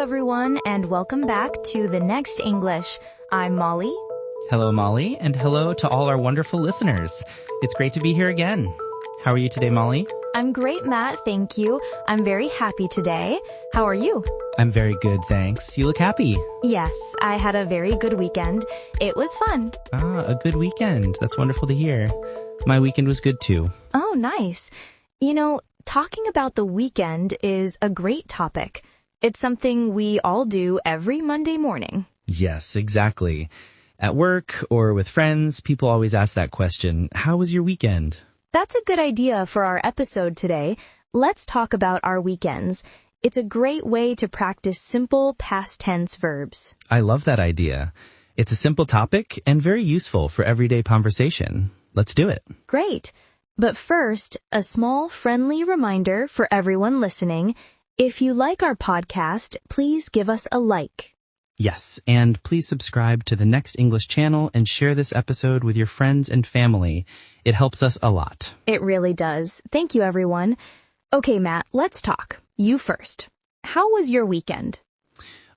everyone, and welcome back to The Next English. I'm Molly. Hello, Molly, and hello to all our wonderful listeners. It's great to be here again. How are you today, Molly? I'm great, Matt. Thank you. I'm very happy today. How are you? I'm very good, thanks. You look happy. Yes, I had a very good weekend. It was fun. A good weekend. That's wonderful to hear. My weekend was good, too. Oh, nice. You know, talking about the weekend is a great topic. It's something we all do every Monday morning. Yes, exactly. At work or with friends, people always ask that question, how was your weekend? That's a good idea for our episode today. Let's talk about our weekends. It's a great way to practice simple past tense verbs. I love that idea. It's a simple topic and very useful for everyday conversation. Let's do it. Great. But first, a small friendly reminder for everyone listening. If you like our podcast, please give us a like. Yes, and please subscribe to the Next English channel and share this episode with your friends and family. It helps us a lot. It really does. Thank you, everyone. Okay, Matt, let's talk. You first. How was your weekend?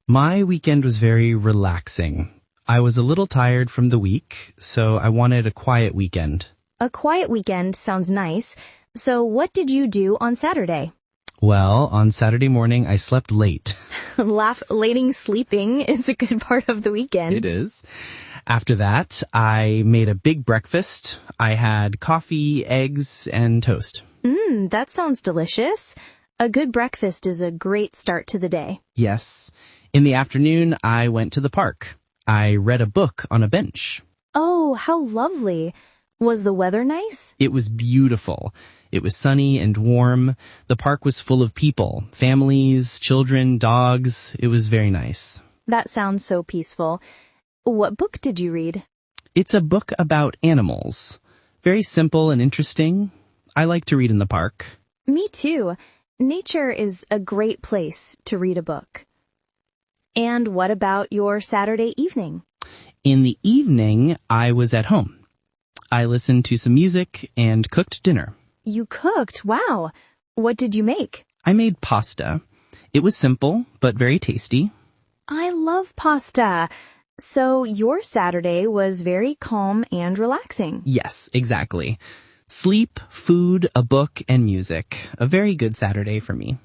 My weekend was very relaxing. I was a little tired from the week, so I wanted a quiet weekend. A quiet weekend sounds nice. So what did you do on Saturday? Well, on Saturday morning, I slept late. Lating sleeping is a good part of the weekend. It is. After that, I made a big breakfast. I had coffee, eggs, and toast. That sounds delicious. A good breakfast is a great start to the day. Yes. In the afternoon, I went to the park. I read a book on a bench. Oh, how lovely. Was the weather nice? It was beautiful. It was sunny and warm. The park was full of people, families, children, dogs. It was very nice. That sounds so peaceful. What book did you read? It's a book about animals. Very simple and interesting. I like to read in the park. Me too. Nature is a great place to read a book. And what about your Saturday evening? In the evening, I was at home. I listened to some music and cooked dinner. You cooked? Wow. What did you make? I made pasta. It was simple, but very tasty. I love pasta. So your Saturday was very calm and relaxing. Yes, exactly. Sleep, food, a book, and music. A very good Saturday for me.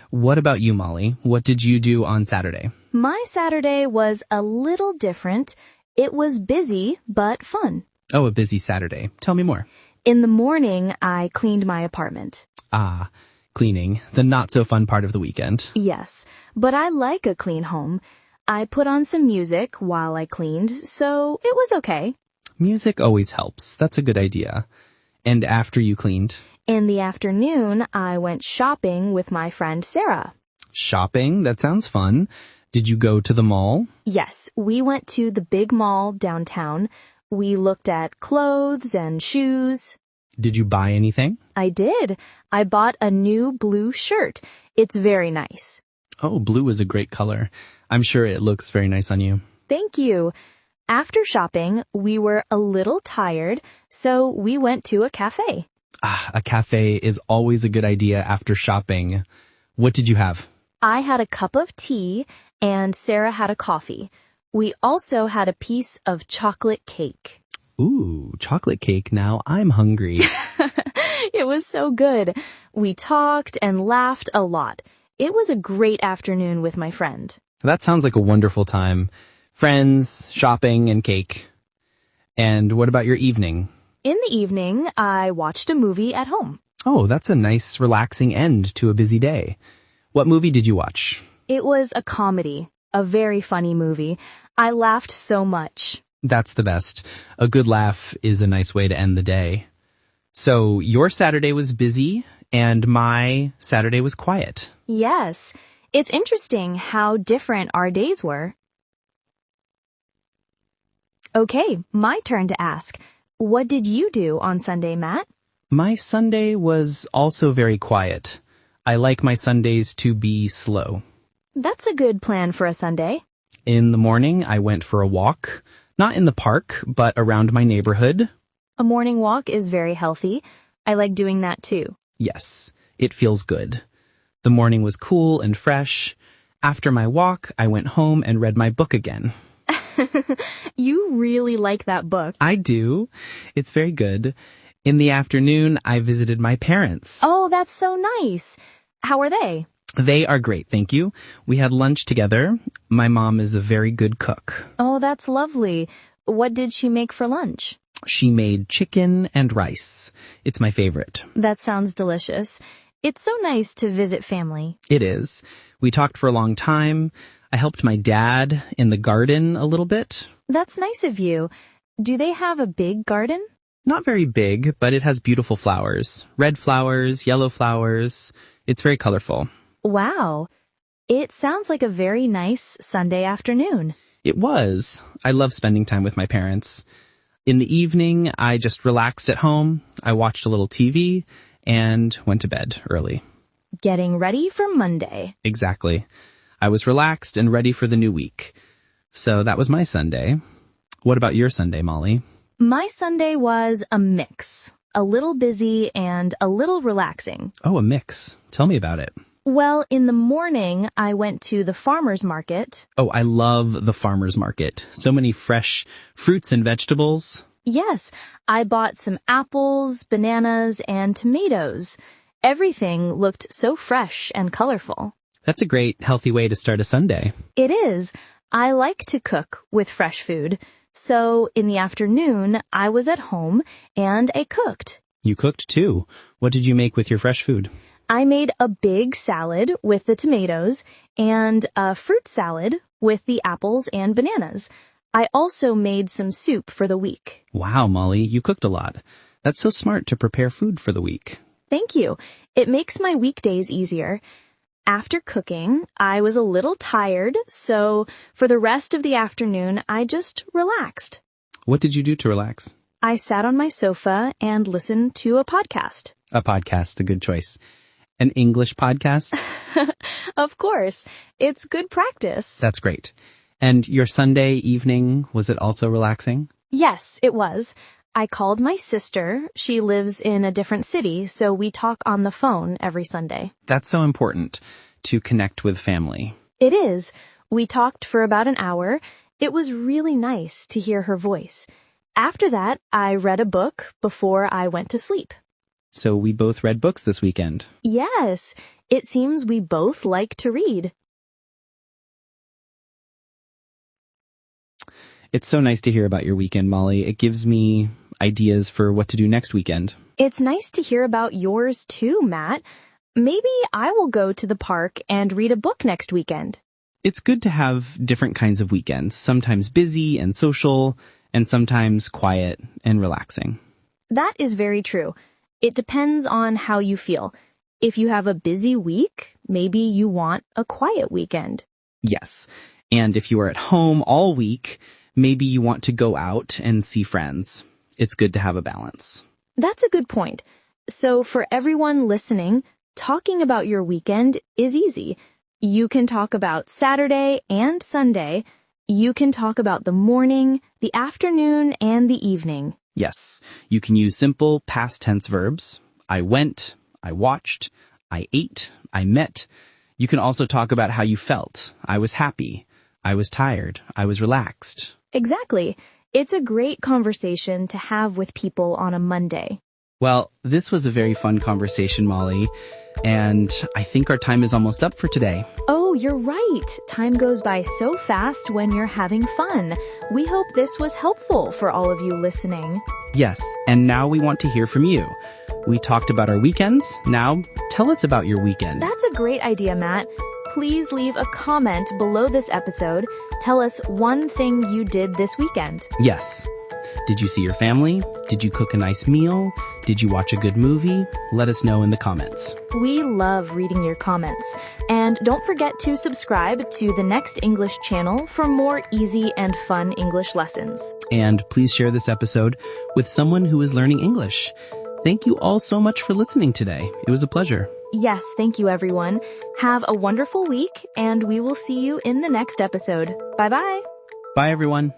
What about you, Molly? What did you do on Saturday? My Saturday was a little different. It was busy, but fun. Oh, a busy Saturday. Tell me more. In the morning, I cleaned my apartment. Ah, cleaning. The not-so-fun part of the weekend. Yes, but I like a clean home. I put on some music while I cleaned, so it was okay. Music always helps. That's a good idea. And after you cleaned? In the afternoon, I went shopping with my friend Sarah. Shopping? That sounds fun. Did you go to the mall? Yes, we went to the big mall downtown. We looked at clothes and shoes. Did you buy anything? I did. I bought a new blue shirt. It's very nice. Oh, blue is a great color. I'm sure it looks very nice on you. Thank you. After shopping, we were a little tired, so we went to a cafe. A cafe is always a good idea after shopping. What did you have? I had a cup of tea and Sarah had a coffee. We also had a piece of chocolate cake. Ooh, chocolate cake. Now I'm hungry. It was so good. We talked and laughed a lot. It was a great afternoon with my friend. That sounds like a wonderful time. Friends, shopping, and cake. And what about your evening? In the evening, I watched a movie at home. Oh, that's a nice, relaxing end to a busy day. What movie did you watch? It was a comedy, a very funny movie. I laughed so much. That's the best. A good laugh is a nice way to end the day. So your Saturday was busy and my Saturday was quiet. Yes, it's interesting how different our days were. Okay, my turn to ask. What did you do on Sunday, Matt? My Sunday was also very quiet. I like my Sundays to be slow. That's a good plan for a Sunday. In the morning, I went for a walk. Not in the park, but around my neighborhood. A morning walk is very healthy. I like doing that too. Yes, it feels good. The morning was cool and fresh. After my walk, I went home and read my book again. You really like that book. I do. It's very good. In the afternoon, I visited my parents. Oh, that's so nice. How are they? They are great, thank you. We had lunch together. My mom is a very good cook. Oh, that's lovely. What did she make for lunch? She made chicken and rice. It's my favorite. That sounds delicious. It's so nice to visit family. It is. We talked for a long time. I helped my dad in the garden a little bit. That's nice of you. Do they have a big garden? Not very big, but it has beautiful flowers. Red flowers, yellow flowers. It's very colorful. Wow. It sounds like a very nice Sunday afternoon. It was. I love spending time with my parents. In the evening, I just relaxed at home. I watched a little TV and went to bed early. Getting ready for Monday. Exactly. I was relaxed and ready for the new week. So that was my Sunday. What about your Sunday, Molly? My Sunday was a mix. A little busy and a little relaxing. Oh, a mix. Tell me about it. Well, in the morning, I went to the farmer's market. Oh, I love the farmer's market. So many fresh fruits and vegetables. Yes, I bought some apples, bananas, and tomatoes. Everything looked so fresh and colorful. That's a great, healthy way to start a Sunday. It is. I like to cook with fresh food. So in the afternoon, I was at home and I cooked. You cooked too. What did you make with your fresh food? I made a big salad with the tomatoes and a fruit salad with the apples and bananas. I also made some soup for the week. Wow, Molly, you cooked a lot. That's so smart to prepare food for the week. Thank you. It makes my weekdays easier. After cooking, I was a little tired, so for the rest of the afternoon, I just relaxed. What did you do to relax? I sat on my sofa and listened to a podcast. A podcast, a good choice. An English podcast? Of course. It's good practice. That's great. And your Sunday evening, was it also relaxing? Yes, it was. I called my sister. She lives in a different city, so we talk on the phone every Sunday. That's so important, to connect with family. It is. We talked for about an hour. It was really nice to hear her voice. After that, I read a book before I went to sleep. So we both read books this weekend. Yes, it seems we both like to read. It's so nice to hear about your weekend, Molly. It gives me ideas for what to do next weekend. It's nice to hear about yours too, Matt. Maybe I will go to the park and read a book next weekend. It's good to have different kinds of weekends, sometimes busy and social, and sometimes quiet and relaxing. That is very true. It depends on how you feel. If you have a busy week, maybe you want a quiet weekend. Yes. And if you are at home all week, maybe you want to go out and see friends. It's good to have a balance. That's a good point. So for everyone listening, talking about your weekend is easy. You can talk about Saturday and Sunday. You can talk about the morning, the afternoon, and the evening. Yes, you can use simple past tense verbs. I went, I watched, I ate, I met. You can also talk about how you felt. I was happy. I was tired. I was relaxed. Exactly. It's a great conversation to have with people on a Monday. Well, this was a very fun conversation, Molly, and I think our time is almost up for today. Oh, you're right. Time goes by so fast when you're having fun. We hope this was helpful for all of you listening. Yes, and now we want to hear from you. We talked about our weekends. Now, tell us about your weekend. That's a great idea, Matt. Please leave a comment below this episode. Tell us one thing you did this weekend. Yes. Did you see your family? Did you cook a nice meal? Did you watch a good movie? Let us know in the comments. We love reading your comments. And don't forget to subscribe to the Next English channel for more easy and fun English lessons. And please share this episode with someone who is learning English. Thank you all so much for listening today. It was a pleasure. Yes, thank you everyone. Have a wonderful week, and we will see you in the next episode. Bye-bye. Bye everyone.